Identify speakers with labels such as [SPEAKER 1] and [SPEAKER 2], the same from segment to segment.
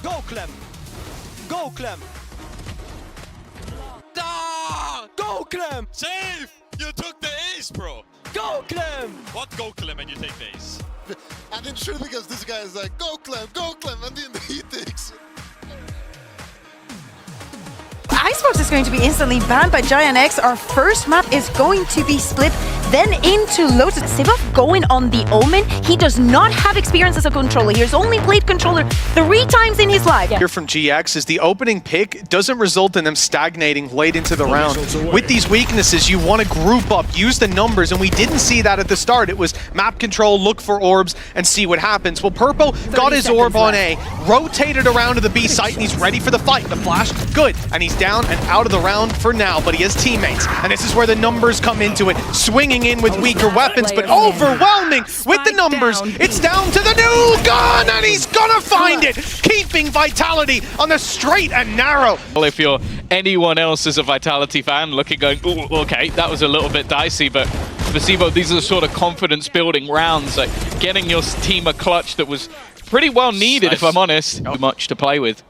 [SPEAKER 1] Go Clem! Go Clem!
[SPEAKER 2] Ah!
[SPEAKER 1] Go Clem!
[SPEAKER 2] Save! You took the ace, bro!
[SPEAKER 1] Go Clem!
[SPEAKER 2] What Go Clement you take the ace?
[SPEAKER 3] And then sure because this guy is like, go Clem, and then he thinks.
[SPEAKER 4] Icebox is going to be instantly banned by Giant X. Our first map is going to be split then into Lotus. Sivov going on the Omen. He does not have experience as a controller. He has only played controller 3 times in his life.
[SPEAKER 5] Here from GX is the opening pick doesn't result in them stagnating late into the round. With these weaknesses, you want to group up, use the numbers, and we didn't see that at the start. It was map control, look for orbs, and see what happens. Well, Purpo got his orb on A, rotated around to the B site, and he's ready for the fight. The flash, good, and he's down and out of the round for now, but he has teammates, and this is where the numbers come into it. Swinging in with weaker weapons, but overwhelming with the numbers. It's down to the new gun, and he's gonna find it, keeping Vitality on the straight and narrow.
[SPEAKER 6] Well, if you're anyone else as a Vitality fan looking going, ooh, okay, that was a little bit dicey, but for Sivo, these are the sort of confidence-building rounds, like getting your team a clutch that was pretty well needed, if I'm honest. Too much to play with.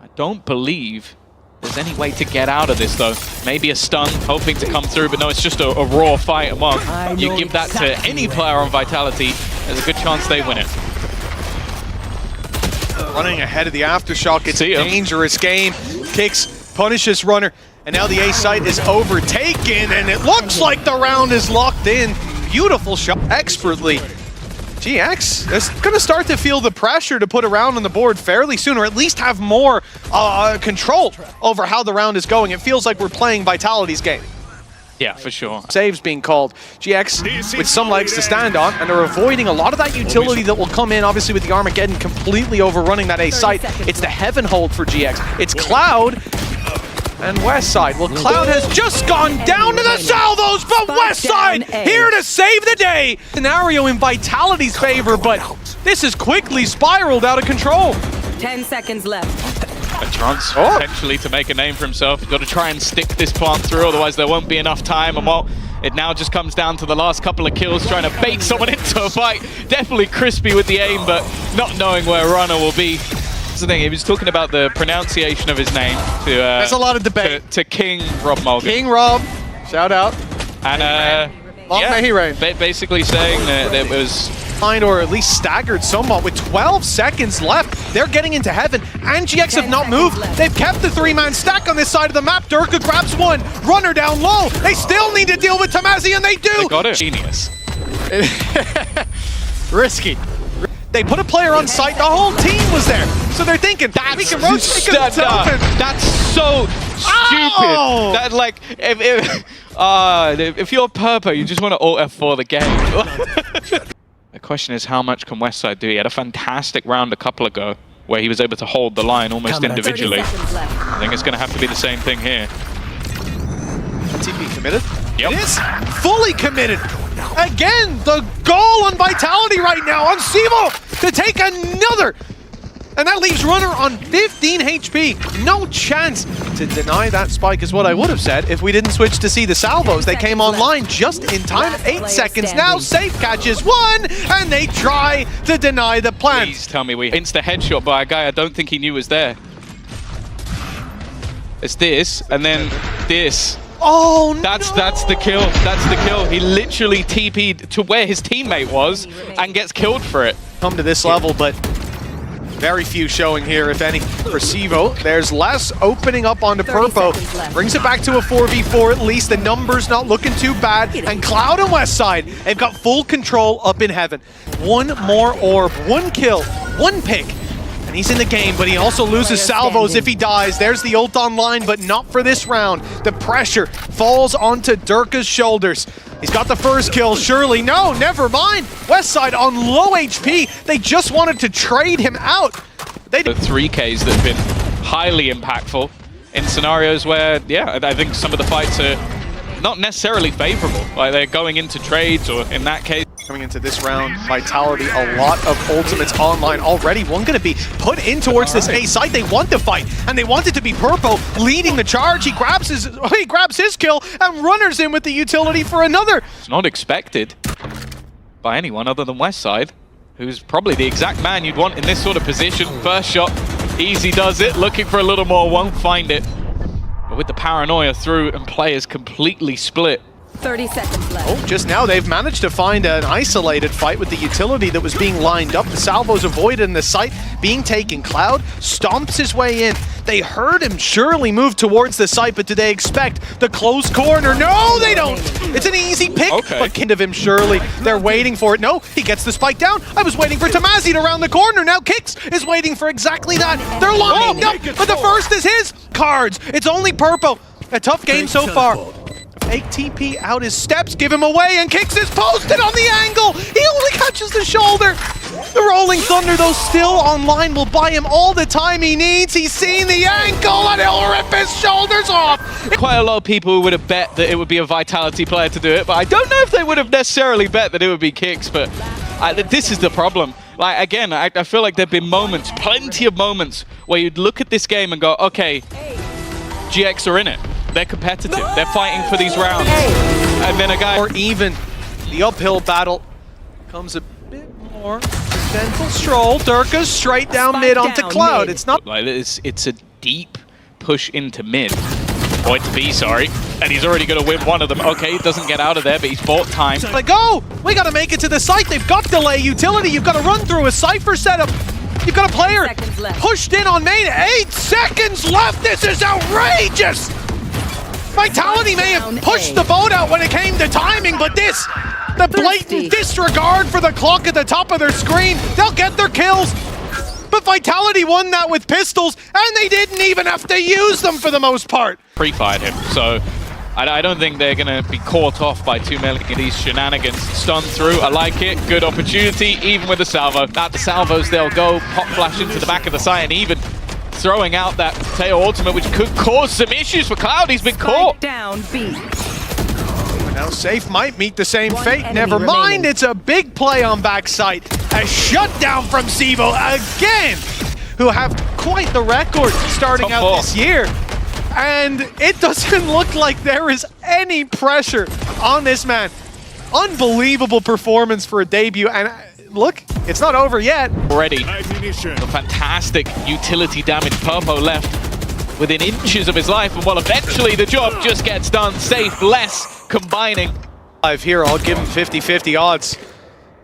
[SPEAKER 6] I don't believe there's any way to get out of this, though. Maybe a stun, hoping to come through, but no, it's just a raw fight. And well, you give that to any player on Vitality, there's a good chance they win it.
[SPEAKER 5] Running ahead of the Aftershock, it's a dangerous game. Kicks, punishes runner, and now the A site is overtaken, and it looks like the round is locked in. Beautiful shot, expertly. GX is going to start to feel the pressure to put a round on the board fairly soon, or at least have more control over how the round is going. It feels like we're playing Vitality's game.
[SPEAKER 6] Yeah, for sure.
[SPEAKER 5] Saves being called. GX with some legs to stand on, and are avoiding a lot of that utility that will come in, obviously, with the Armageddon completely overrunning that A site. It's the Heaven hold for GX. It's Cloud and Westside. Well, Cloud has just gone down to the salvos, but Westside here to save the day. Scenario in Vitality's favor, but this has quickly spiraled out of control.
[SPEAKER 7] 10 seconds left.
[SPEAKER 6] A chance potentially to make a name for himself. Got to try and stick this plant through, otherwise there won't be enough time. And well, it now just comes down to the last couple of kills, trying to bait someone into a fight. Definitely crispy with the aim, but not knowing where Runner will be. That's the thing, he was talking about the pronunciation of his name to
[SPEAKER 5] there's a lot of debate
[SPEAKER 6] to King Rob Mulligan.
[SPEAKER 5] King Rob, shout out.
[SPEAKER 6] And basically saying that it was
[SPEAKER 5] or at least staggered somewhat with 12 seconds left. They're getting into Heaven, and GX have not moved. They've kept the 3-man stack on this side of the map. Durka grabs one, runner down low. They still need to deal with Tamazi, and they do.
[SPEAKER 6] They got it. Genius.
[SPEAKER 5] Risky. They put a player on site, the whole team was there. So they're thinking, we can rotate
[SPEAKER 6] that's so stupid.
[SPEAKER 5] Oh!
[SPEAKER 6] That, like, if you're Purpo, you just want to alt F4 the game. The question is, how much can Westside do? He had a fantastic round a couple ago where he was able to hold the line almost individually. I think it's going to have to be the same thing here.
[SPEAKER 5] TP committed?
[SPEAKER 6] Yep.
[SPEAKER 5] It is fully committed. Again, the goal on Vitality right now on Sivo to take another. And that leaves Runner on 15 HP. No chance to deny that spike is what I would have said if we didn't switch to see the salvos. They came online just in time. 8 seconds now. Safe catches one, and they try to deny the plan.
[SPEAKER 6] Please tell me we insta headshot by a guy I don't think he knew was there. It's this, and then this.
[SPEAKER 5] Oh no!
[SPEAKER 6] That's the kill. That's the kill. He literally TP'd to where his teammate was and gets killed for it.
[SPEAKER 5] Come to this level, but very few showing here, if any, for Sivo. There's less opening up onto Purpo. Brings it back to a 4v4 at least. The numbers not looking too bad. And Cloud and Westside, they've got full control up in Heaven. One more orb, one kill, one pick. And he's in the game, but he also loses salvos if he dies. There's the ult online, but not for this round. The pressure falls onto Durka's shoulders. He's got the first kill, surely. No, never mind. Westside on low HP. They just wanted to trade him out.
[SPEAKER 6] The 3Ks that have been highly impactful in scenarios where, yeah, I think some of the fights are not necessarily favorable. Like they're going into trades, or in that case,
[SPEAKER 5] coming into this round, Vitality, a lot of ultimates online already. One going to be put in towards this A site. They want to fight, and they want it to be Purpo leading the charge. He grabs his kill, and Runner's in with the utility for another.
[SPEAKER 6] It's not expected by anyone other than Westside, who's probably the exact man you'd want in this sort of position. First shot Easy does it, looking for a little more, won't find it. But with the paranoia through and players completely split.
[SPEAKER 7] 30 seconds left.
[SPEAKER 5] Oh, just now they've managed to find an isolated fight with the utility that was being lined up. The salvos avoided in the site being taken. Cloud stomps his way in. They heard him surely move towards the site, but do they expect the close corner? No, they don't! It's an easy pick, but kind of him surely. They're waiting for it. No, he gets the spike down. I was waiting for Tamazi to round the corner. Now Kix is waiting for exactly that. They're lined up, but the first is his. Cards. It's only Purpo. A tough game so far. Fake TP out his steps, give him away, and Kix is posted on the angle! He only catches the shoulder! The Rolling Thunder, though, still online, will buy him all the time he needs. He's seen the ankle, and he'll rip his shoulders off!
[SPEAKER 6] Quite a lot of people would have bet that it would be a Vitality player to do it, but I don't know if they would have necessarily bet that it would be Kix, but this is the problem. Like, again, I feel like there have been moments, plenty of moments, where you'd look at this game and go, okay, GX are in it. They're competitive. They're fighting for these rounds. And then a guy...
[SPEAKER 5] Or even the uphill battle comes a bit more gentle stroll. Durka straight down mid onto Cloud. It's not...
[SPEAKER 6] Like, it's a deep push into mid. Point to B, sorry. And he's already going to win one of them. Okay, he doesn't get out of there, but he's bought time.
[SPEAKER 5] Like, go! We got to make it to the site. They've got delay utility. You've got to run through a Cypher setup. You've got a player pushed in on main. 8 seconds left. This is outrageous! Vitality may have pushed the boat out when it came to timing, but the blatant disregard for the clock at the top of their screen, they'll get their kills. But Vitality won that with pistols, and they didn't even have to use them for the most part.
[SPEAKER 6] Pre-fired him, so I don't think they're going to be caught off by too many of these shenanigans. Stun through, I like it, good opportunity, even with the salvo. At the salvos, they'll go pop flash into the back of the site, and even throwing out that Teo ultimate, which could cause some issues for Cloud. He's been caught.
[SPEAKER 7] Down B.
[SPEAKER 5] Now Safe might meet the same fate. Never mind, it's a big play on backside. A shutdown from Sivo again, who have quite the record starting out this year. And it doesn't look like there is any pressure on this man. Unbelievable performance for a debut, and look, it's not over yet.
[SPEAKER 6] Already, the fantastic utility damage. Purpo left within inches of his life, and well, eventually the job just gets done. Safe, less, combining.
[SPEAKER 5] Here, I'll give him 50-50 odds.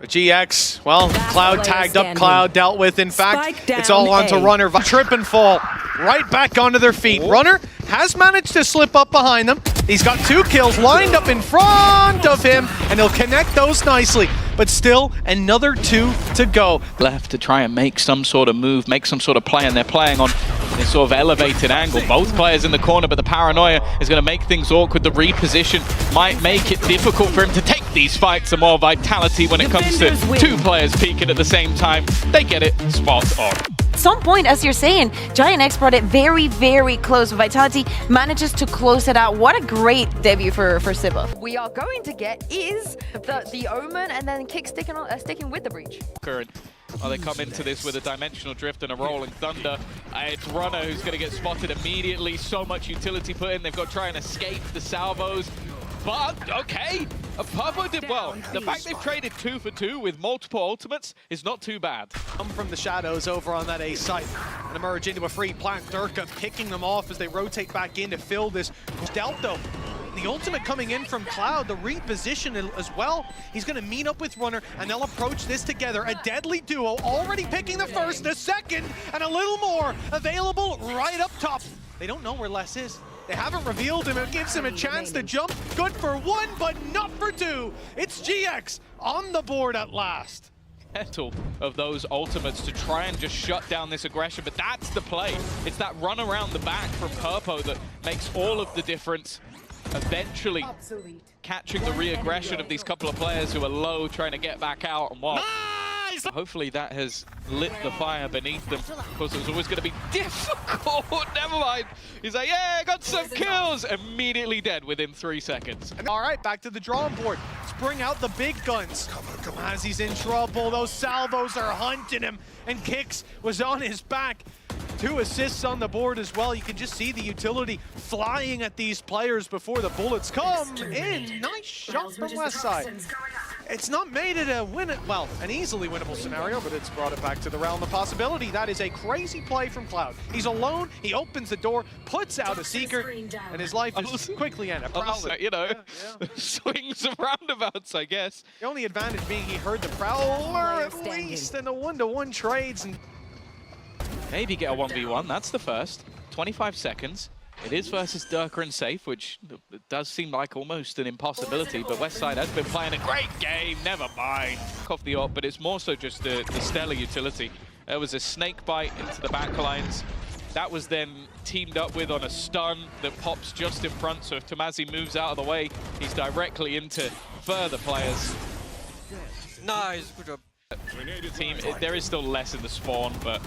[SPEAKER 5] But GX, well, Cloud tagged up, Cloud dealt with. In fact, it's all onto Runner. Trip and fall, right back onto their feet. Runner has managed to slip up behind them. He's got 2 kills lined up in front of him, and he'll connect those nicely. But still, another 2 to go.
[SPEAKER 6] Left to try and make some sort of move, make some sort of play, and they're playing on this sort of elevated angle. Both players in the corner, but the paranoia is going to make things awkward. The reposition might make it difficult for him to take these fights. Some more Vitality when it comes to 2 players peeking at the same time. They get it spot on.
[SPEAKER 4] At some point, as you're saying, Giant X brought it very, very close. Vitality manages to close it out. What a great debut for Sibba.
[SPEAKER 8] We are going to get is the Omen and then Kick sticking with the Breach.
[SPEAKER 6] Well, they come into this with a Dimensional Drift and a Rolling Thunder. It's Runner who's going to get spotted immediately. So much utility put in. They've got to try and escape the salvos. But, okay, Purpo did well. The fact they've traded 2 for 2 with multiple ultimates is not too bad.
[SPEAKER 5] Come from the shadows over on that A site and emerge into a free plant. Durka picking them off as they rotate back in to fill this stealth though. The ultimate coming in from Cloud, the reposition as well. He's going to meet up with Runner, and they'll approach this together. A deadly duo, already picking the first, the second, and a little more available right up top. They don't know where Les is. They haven't revealed him. It gives him a chance to jump. Good for 1, but not for 2. It's GX on the board at last.
[SPEAKER 6] Of those ultimates to try and just shut down this aggression, but that's the play. It's that run around the back from Purpo that makes all of the difference. Eventually catching the re-aggression of these couple of players who are low, trying to get back out and what. Hopefully that has lit the fire beneath them. Of course, it was always going to be difficult. Never mind. He's like, yeah, I got some kills. Immediately dead within 3 seconds.
[SPEAKER 5] All right, back to the drawing board. Let's bring out the big guns. As he's in trouble, those salvos are hunting him, and Kix was on his back. 2 assists on the board as well. You can just see the utility flying at these players before the bullets come in. Nice shot from Westside. It's not made it a well, an easily winnable scenario, but it's brought it back to the realm of possibility. That is a crazy play from Cloud. He's alone, he opens the door, puts out a Seeker, and his life is quickly ended.
[SPEAKER 6] Also, you know, swings and roundabouts, I guess.
[SPEAKER 5] The only advantage being he heard the Prowler at least, and the one-to-one trades. And
[SPEAKER 6] Maybe get a 1v1, that's the first. 25 seconds. It is versus Durka and Safe, which does seem like almost an impossibility, but Westside has been playing a great game, never mind. Off the AWP, but it's more so just the stellar utility. There was a snake bite into the back lines. That was then teamed up with on a stun that pops just in front, so if Tomazi moves out of the way, he's directly into further players.
[SPEAKER 1] Nice, good job.
[SPEAKER 6] Team, there is still less in the spawn, but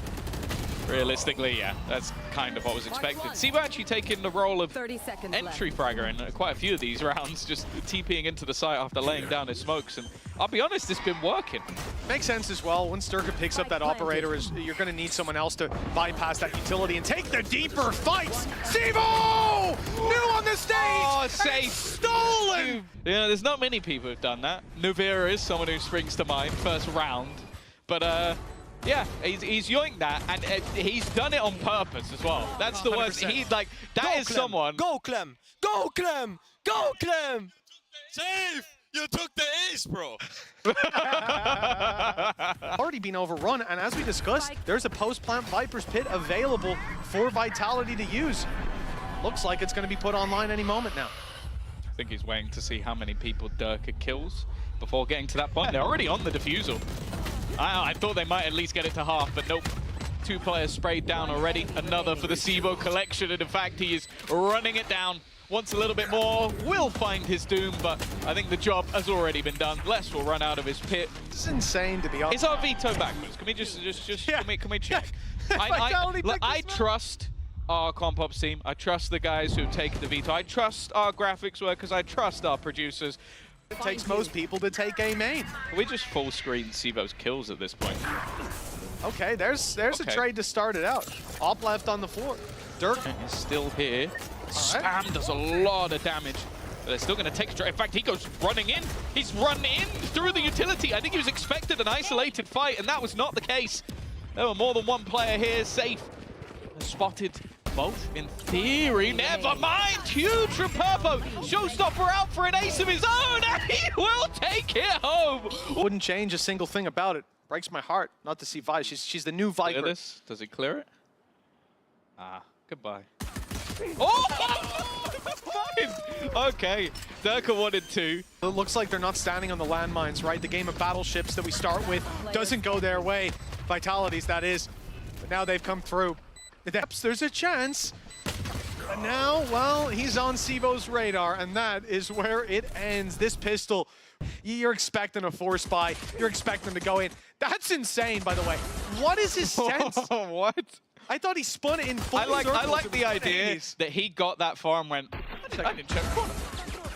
[SPEAKER 6] realistically, yeah, that's kind of what was expected. Sivo actually taking the role of entry fragger in quite a few of these rounds, just TPing into the site after laying down his smokes, and I'll be honest, it's been working.
[SPEAKER 5] makes sense as well. Once Durka picks up that operator, you're going to need someone else to bypass that utility and take the deeper fights. Sivo! New on the stage!
[SPEAKER 6] Oh, Safe!
[SPEAKER 5] Stolen!
[SPEAKER 6] You know, there's not many people who've done that. Nuvera is someone who springs to mind, first round. But, yeah, he's yoinked that, and he's done it on purpose as well. That's the worst.
[SPEAKER 5] 100%.
[SPEAKER 6] He, like, that is someone...
[SPEAKER 1] Go Clem! Go Clem! Go Clem!
[SPEAKER 2] Safe! You took the ace, bro!
[SPEAKER 5] Already been overrun, and as we discussed, there's a post-plant Viper's Pit available for Vitality to use. Looks like it's going to be put online any moment now.
[SPEAKER 6] I think he's waiting to see how many people Durka kills before getting to that point. They're already on the defusal. I thought they might at least get it to half, but nope. 2 players sprayed down already. Another for the Sivo collection, and in fact, he is running it down. Wants a little bit more, will find his doom, but I think the job has already been done. Les will run out of his pit.
[SPEAKER 5] This is insane to be honest.
[SPEAKER 6] Is our veto backwards? Can we just
[SPEAKER 5] Yeah.
[SPEAKER 6] can we check?
[SPEAKER 5] Vitality picked
[SPEAKER 6] I
[SPEAKER 5] this
[SPEAKER 6] trust our comp ops team. I trust the guys who've taken the veto. I trust our graphics workers. I trust our producers.
[SPEAKER 5] It takes most people to take a main.
[SPEAKER 6] We just full screen Sivo's kills at this point.
[SPEAKER 5] Okay, there's a trade to start it out. Op left on the floor. Dirk
[SPEAKER 6] Is still here. Spam does a lot of damage. But they're still going to take... In fact, he goes running in. He's run in through the utility. I think he was expected an isolated fight, and that was not the case. There were more than one player here. Safe. Spotted both, in theory. Never mind. Huge from Purpo. Showstopper out for an ace of his own, and he will take it home.
[SPEAKER 5] wouldn't change a single thing about it. Breaks my heart not to see Vi. She's the new
[SPEAKER 6] Clear
[SPEAKER 5] Viper.
[SPEAKER 6] this. Does he clear it? Ah, goodbye. Oh! Fine! Okay, Durka wanted 2.
[SPEAKER 5] It looks like they're not standing on the landmines, right? The game of battleships that we start with doesn't go their way. Vitalities, that is. But now they've come through. The depths, there's a chance. And now, well, he's on Sivo's radar, and that is where it ends. This pistol, you're expecting a force buy. You're expecting him to go in. That's insane, by the way. What is his sense?
[SPEAKER 6] What?
[SPEAKER 5] I thought he spun it in full
[SPEAKER 6] I like
[SPEAKER 5] circles.
[SPEAKER 6] the idea that he got that far and went, I didn't check corner.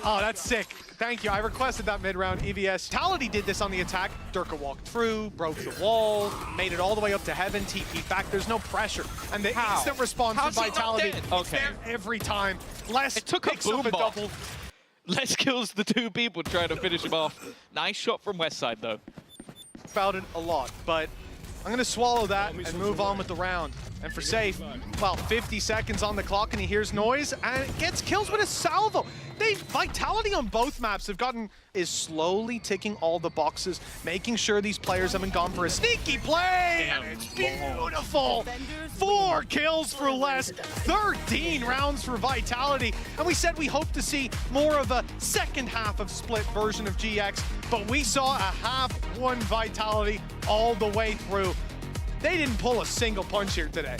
[SPEAKER 5] Oh, that's sick. Thank you. I requested that mid-round EVS. Vitality did this on the attack. Durka walked through, broke the wall, made it all the way up to heaven, TP back. There's no pressure. And the instant response from Vitality, it's there every time. Les
[SPEAKER 6] It took a
[SPEAKER 5] picks up
[SPEAKER 6] boom bot.
[SPEAKER 5] double.
[SPEAKER 6] Les kills the 2 people trying to finish him off. Nice shot from Westside, though.
[SPEAKER 5] About it a lot, but I'm going to swallow that and move on with the round. And for Safe, well, 50 seconds on the clock and he hears noise and gets kills with a salvo. Vitality on both maps have is slowly ticking all the boxes, making sure these players haven't gone for a sneaky play. And it's beautiful. 4 kills for Les, 13 rounds for Vitality. And we said we hope to see more of a second half of split version of GX, but we saw a half-won Vitality all the way through. They didn't pull a single punch here today.